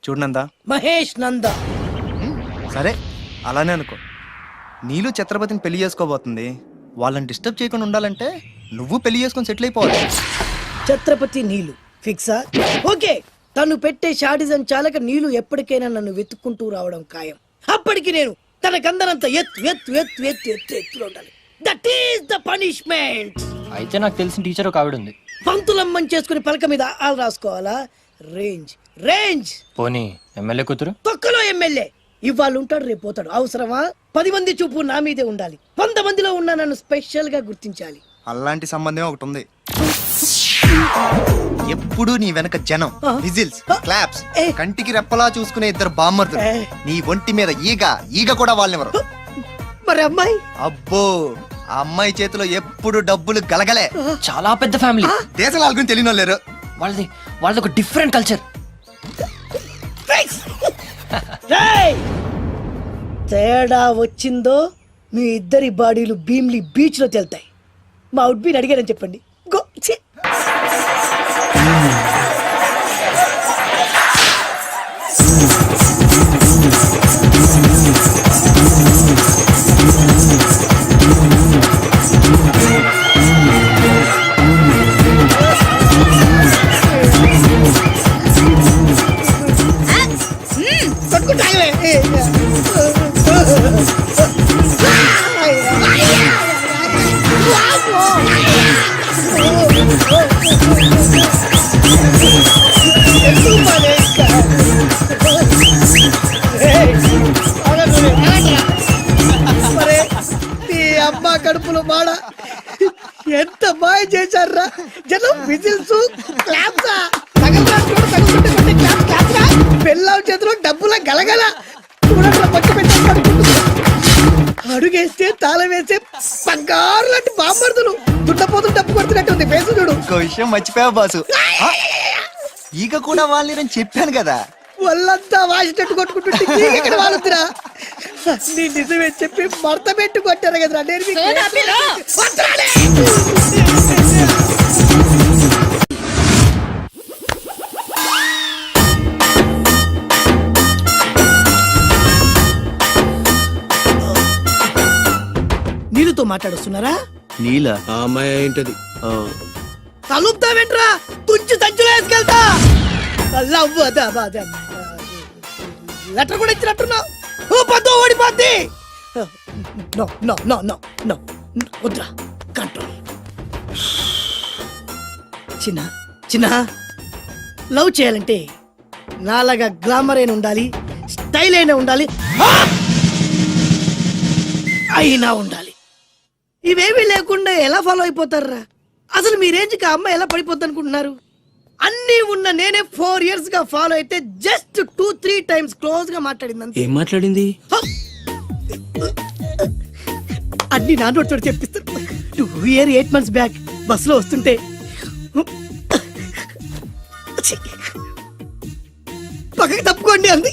చూడు నందా. మహేష్ నంద. సరే అలానే అనుకో. నీలు ఛత్రపతిని పెళ్లి చేసుకోబోతుంది. వాళ్ళని డిస్టర్బ్ చేయకుండా ఉండాలంటే నువ్వు పెళ్లి చేసుకొని సెటిల్ అయిపోవాలి. ఛత్రపతి నీలు ఫిక్సా? ఓకే. తను పెట్టే షాడిజం చాలక నీలు ఎప్పటికైనా నన్ను వెతుక్కుంటూ రావడం ఖాయం. అప్పటికి నేను తనకందనంత ఎత్తులో ఉండాలి. That is the punishment. అయితే నాకు తెలిసిన టీచర్ ఒక ఆవిడ ఉంది. పంతులమ్మని చేసుకుని పలక మీద ఆలు రాసుకోవాలా? Range range. పోనీ ఎమ్మెల్యే కూతురు? తొక్కలో ఎమ్మెల్యే. ఇవాళ ఉంటాడు, రేపు పోతాడు. అవసరమా? 10 మంది చూపు నా మీదే ఉండాలి. 100 మందిలో ఉన్న నన్ను స్పెషల్ గా గుర్తించాలి. అలాంటి సంబంధం ఒకటి ఉంది. ఎప్పుడు నీ వెనక జనం, విజిల్స్, క్లాప్స్, కంటికి రెప్పలా చూసుకునే 2 బామ్మర్దులు. నీ ఒంటి మీద ఈగ కూడా వాళ్ళెవరు. మరి అమ్మాయి? అబ్బో, ఆ అమ్మాయి చేతిలో ఎప్పుడు డబ్బులు గలగలే. చాలా పెద్ద ఫ్యామిలీ. దేశాల గురించి తెలియని లేరు. వాళ్ళది ఒక డిఫరెంట్ కల్చర్. తేడా వచ్చిందో మీ ఇద్దరి బాడీలు భీమ్లీ బీచ్ లో తేలుతాయి. మా అవుట్ బీన్ అడిగారని చెప్పండి. గో. అమ్మా కడుపులో మాడ ఎంత మాయ చేశారా జనం. విజిల్స్, క్లాప్సా, పెళ్ళాం చేతిలో డబ్బుల గలగల. అడుగేస్తే తాళం వేస్తే బంగారు లాంటి బాంబర్దులు. దుడ్డపోతులు డబ్బు కొడుతున్నట్టు ఉంది ఫేసు చూడు. ఇంకో విషయం మర్చిపోయావు బాసు. ఈగ కూడా వాళ్ళని నేను చెప్పాను కదా. వాళ్ళంతా వాసినట్టు కొట్టుకుంటుంటే ఇక్కడ వాళ్ళురా. నీ నిజమే చెప్పి మడత పెట్టి కొట్టారు కదరా. నీళ్ళతో మాట్లాడుస్తున్నారా? నీల అమ్మాయి ఏంటది? తలుపుతావేంట్రా? తుంచి సంచులో వేసుకెళ్తా. లెటర్ కూడా ఇచ్చినట్టున్నావు. పద్దు ఓడిపోద్ది. No no no no no వద్దురా. కంట్రోల్. చిన్న లవ్ చేయాలంటే నాలాగా గ్లామర్ అయినా ఉండాలి, స్టైల్ అయినా ఉండాలి, అయినా ఉండాలి. ఇవేమీ లేకుండా ఎలా ఫాలో అయిపోతారా? అసలు మీ రేంజ్కి ఆ అమ్మాయి ఎలా పడిపోద్ది అనుకుంటున్నారు? అన్నీ ఉన్న నేనే 4 years గా ఫాలో అయితే జస్ట్ 2-3 times క్లోజ్ గా మాట్లాడింది. ఏం మాట్లాడింది? అన్ని నా నోటితో చెప్పిస్తాను. 2 years 8 months బ్యాక్ బస్సులో వస్తుంటే పక్కకి తప్పుకోండి అంది.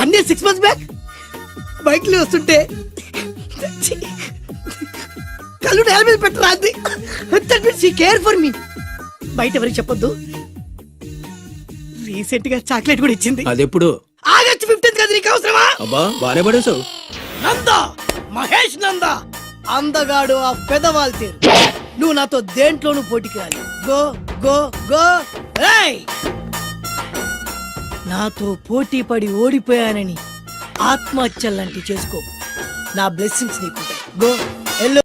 1 year 6 months బ్యాక్ బైక్ లో వస్తుంటే కళ్ళు నేల మీద పెట్టరా అంది. Care for me. బయట ఎవరికి చెప్పొద్దు. రీసెంట్ గా చాక్లెట్ కూడా ఇచ్చింది. అదెప్పుడు? ఆగస్ట్ 15th కదా. నీకు అవసరమా? అబ్బా బానే పడేసావు. నంద, మహేష్ నంద, అందగాడు ఆ పెదవాల్ తీరు. నువ్వు నాతో దేంట్లోనూ పోటీకి రాలి. Go go go. నాతో పోటీ పడి ఓడిపోయానని ఆత్మహత్యలాంటి చేసుకో. నా బ్లెస్సింగ్స్ నీకు. Go yellow.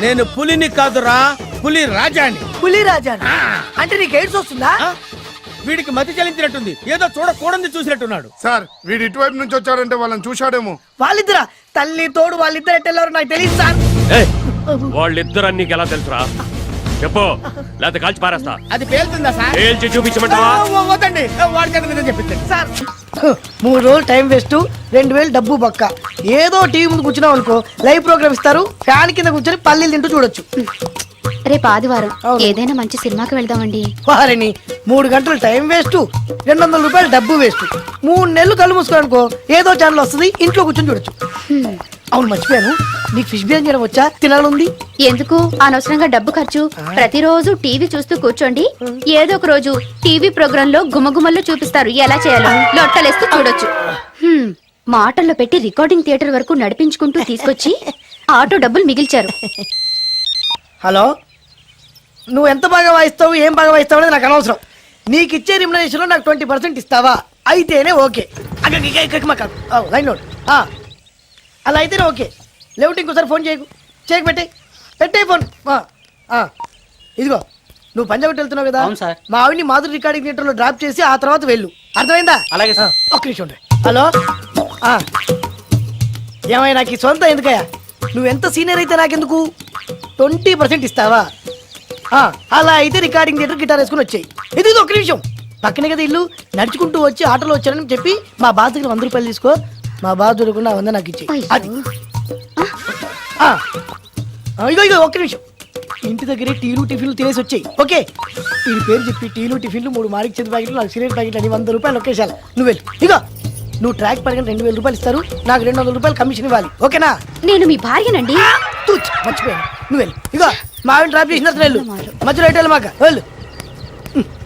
నేను పులిని కాదురా, పులి రాజాని. పులి రాజా అంటే నీకు ఎయిడ్స్ వస్తుందా? వీడికి మతి చలించినట్టుంది. ఏదో చూడకూడదు చూసినట్టున్నాడు. సార్ వీడు ఇటువైపు నుంచి వచ్చారంటే వాళ్ళని చూశాడేమో. వాళ్ళిద్దరా? తల్లి తోడు వాళ్ళిద్దరు ఎట్టెళ్ళారు నాకు తెలియదు సార్. వాళ్ళిద్దరు నీకు ఎలా తెలుసురా? చెప్పు, లేకపోతే కాల్చి పారేస్తా. అది పేలుతుందా సార్? పేల్చి చూపించమంటావా? వద్దండి, వాడికి చెప్పించండి సార్. 3 రోజులు టైం వేస్ట్, 2000 డబ్బు బక్క. ఏదో టీవీ ముందు కూర్చున్నావు అనుకో, లైవ్ ప్రోగ్రామ్ ఇస్తారు. ఫ్యాన్ కింద కూర్చొని పల్లీలు తింటూ చూడొచ్చు. రేపు ఆదివారం ఏదైనా మంచి సినిమాకి వెళ్దామండి. వారిని 3 గంటలు టైం వేస్ట్, 200 రూపాయలు డబ్బు వేస్ట్. 3 నెలలు కళ్ళు మూసుకోనుకో, ఏదో ఛానల్ వస్తుంది, ఇంట్లో కూర్చొని చూడొచ్చు. అవును మర్చిపోయాను, నీకు ఫిష్ బిర్యానీ చేయడం వచ్చా? తినాలంది. ఎందుకు అనవసరంగా డబ్బు ఖర్చు? ప్రతిరోజు టీవీ చూస్తూ కూర్చోండి, ఏదో ఒక రోజు టీవీ ప్రోగ్రామ్ లో గుమగుమల్లో చూపిస్తారు ఎలా చేయాలో. లొట్టలేస్తూ చూడొచ్చు. మాటల్లో పెట్టి రికార్డింగ్ థియేటర్ వరకు నడిపించుకుంటూ తీసుకొచ్చి ఆటో డబ్బులు మిగిల్చారు. హలో, నువ్వు ఎంత బాగా వాయిస్తావు, ఏం బాగా వాయిస్తావు అనేది నాకు అనవసరం. నీకు ఇచ్చే రిమ్యునరేషన్లో నాకు 20% ఇస్తావా? అయితేనే ఓకే. Line note. అలా అయితేనే ఓకే. లేవుటి ఇంకోసారి ఫోన్ చేయకు. పెట్టే ఫోన్. ఇదిగో, నువ్వు పంజాబ్ వెళ్తున్నావు కదా, మా ఆవిడ్ని మాధురి రికార్డింగ్ థియేటర్లో డ్రాప్ చేసి ఆ తర్వాత వెళ్ళు. అర్థమైందా? అలాగే సార్. ఒక్క నిమిషం ఉండు. హలో, ఏమైనా నాకు ఈ సొంత ఎందుకయ్యా? నువ్వు ఎంత సీనియర్ అయితే నాకెందుకు? 20% ఇస్తావా? అలా అయితే రికార్డింగ్ థియేటర్ గిటార్ వేసుకుని వచ్చాయి. ఇది ఒక్క నిమిషం. పక్కనే కదా ఇల్లు. నడుచుకుంటూ వచ్చి ఆటోలో వచ్చానని చెప్పి మా బాస్ దగ్గర 100 రూపాయలు తీసుకో. మా బాస్ దొరకకుండా 100 నాకు ఇచ్చేయి. అది ఇగో ఒక్క నిమిషం. ఇంటి దగ్గరే టీలు టిఫిన్లు తినేసి వచ్చాయి. ఓకే, ఈ పేరు చెప్పి టీలు టిఫిన్లు 3 మారిక్ చేతి ప్యాకెట్లు, 4 సిగరెట్ ప్యాకెట్లు అని 100 రూపాయలు ఒకేసారి. నువ్వు వెళ్ళు. ఇగో, నువ్వు ట్రాక్ పడగానే 2000 రూపాయలు ఇస్తారు. నాకు 200 రూపాయలు కమిషన్ ఇవ్వాలి. ఓకేనా? నేను మీ భార్యనండి. మర్చిపోయాను. నువ్వు వెళ్ళు. ఇగో, మా ఆవిడ డ్రాప్ చేసిన వెళ్ళు. మధ్యలో అయితే మాకు వెళ్ళు.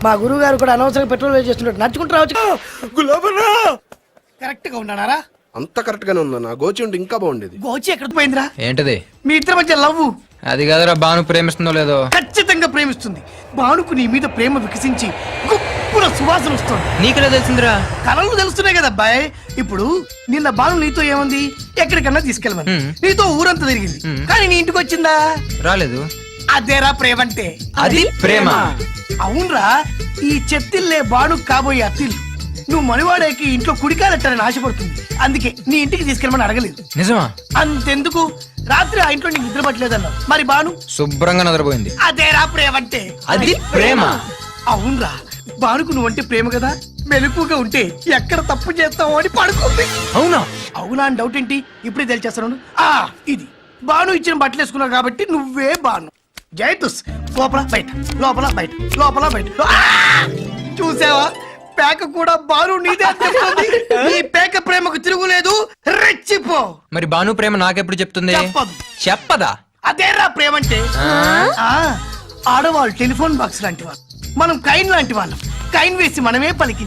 మా గురువు గారు కూడా అనవసరంగా పెట్రోల్ వేస్ట్ చేస్తుంటాడు. నడుచుకుంటూ రావచ్చు. కరెక్ట్ గా ఉన్నారా? అంత కరెక్ట్ గానే ఉందా? నా గోచి ఉంటే ఇంకా బాగుండేది. గోచి ఎక్కడికి పోయిందిరా? ఏంటది? మీ ఇద్దరి మధ్య లవ్. అది కదరా బాను ప్రేమిస్తుందో లేదో. ఖచ్చితంగా ప్రేమిస్తుంది. బానుకు నీ మీద ప్రేమ వికసించి గుప్పున సువాసన వస్తుంది. నీకెలా తెలిసిందిరా? కళలు తెలుస్తున్నాయి కదా అబ్బాయి. ఇప్పుడు నిన్న బాను నీతో ఏముంది, ఎక్కడికన్నా తీసుకెళ్ళమని నీతో ఊరంతా తిరిగింది. కానీ నీ ఇంటికి వచ్చిందా? రాలేదు. అదేరా ప్రేమ అంటే. అది ప్రేమ. అవునరా, ఈ చెత్తిల్లే బాను కాబోయే అత్తిల్లు. నువ్వు మనివాడేకి ఇంట్లో కుడికాలెట్టాలని ఆశపడుతుంది. అందుకే నీ ఇంటికి తీసుకెళ్ళమని అడగలేదు. నిజమా? అంతెందుకు, రాత్రి ఆ ఇంట్లో నీకు నిద్ర పట్టలేదన్నా. మరి బాను శుభ్రంగా నిద్రపోయింది. అదేరా ప్రేమ అంటే. అది ప్రేమ. అవునరా, బానుకు నువ్వంటే ప్రేమ కదా. మెలకుగా ఉంటే ఎక్కడ తప్పు చేస్తావు అని పడుకుంది. అవునా? అవునా అని డౌట్ ఏంటి? ఇప్పుడే తెలిచేస్తాను. ఇది బాను ఇచ్చిన బట్టలు వేసుకున్నావు కాబట్టి నువ్వే బాను. జైతుస్. లోపల బయట, లోపల బయట, లోపల బయట. చూసావా, పేక కూడా బాను నీదే అని చెప్తుంది. ఈ పేక ప్రేమకు తిరుగులేదు. రెచ్చిపో. మరి బాను ప్రేమ నాకెప్పుడు చెప్తుంది? చెప్పదు. చెప్పదా? అదేరా ప్రేమ అంటే. ఆడవాళ్ళు టెలిఫోన్ బాక్స్ లాంటి వాళ్ళు, మనం కైన్ లాంటి వాళ్ళం. కైన్ వేసి మనమే పలికి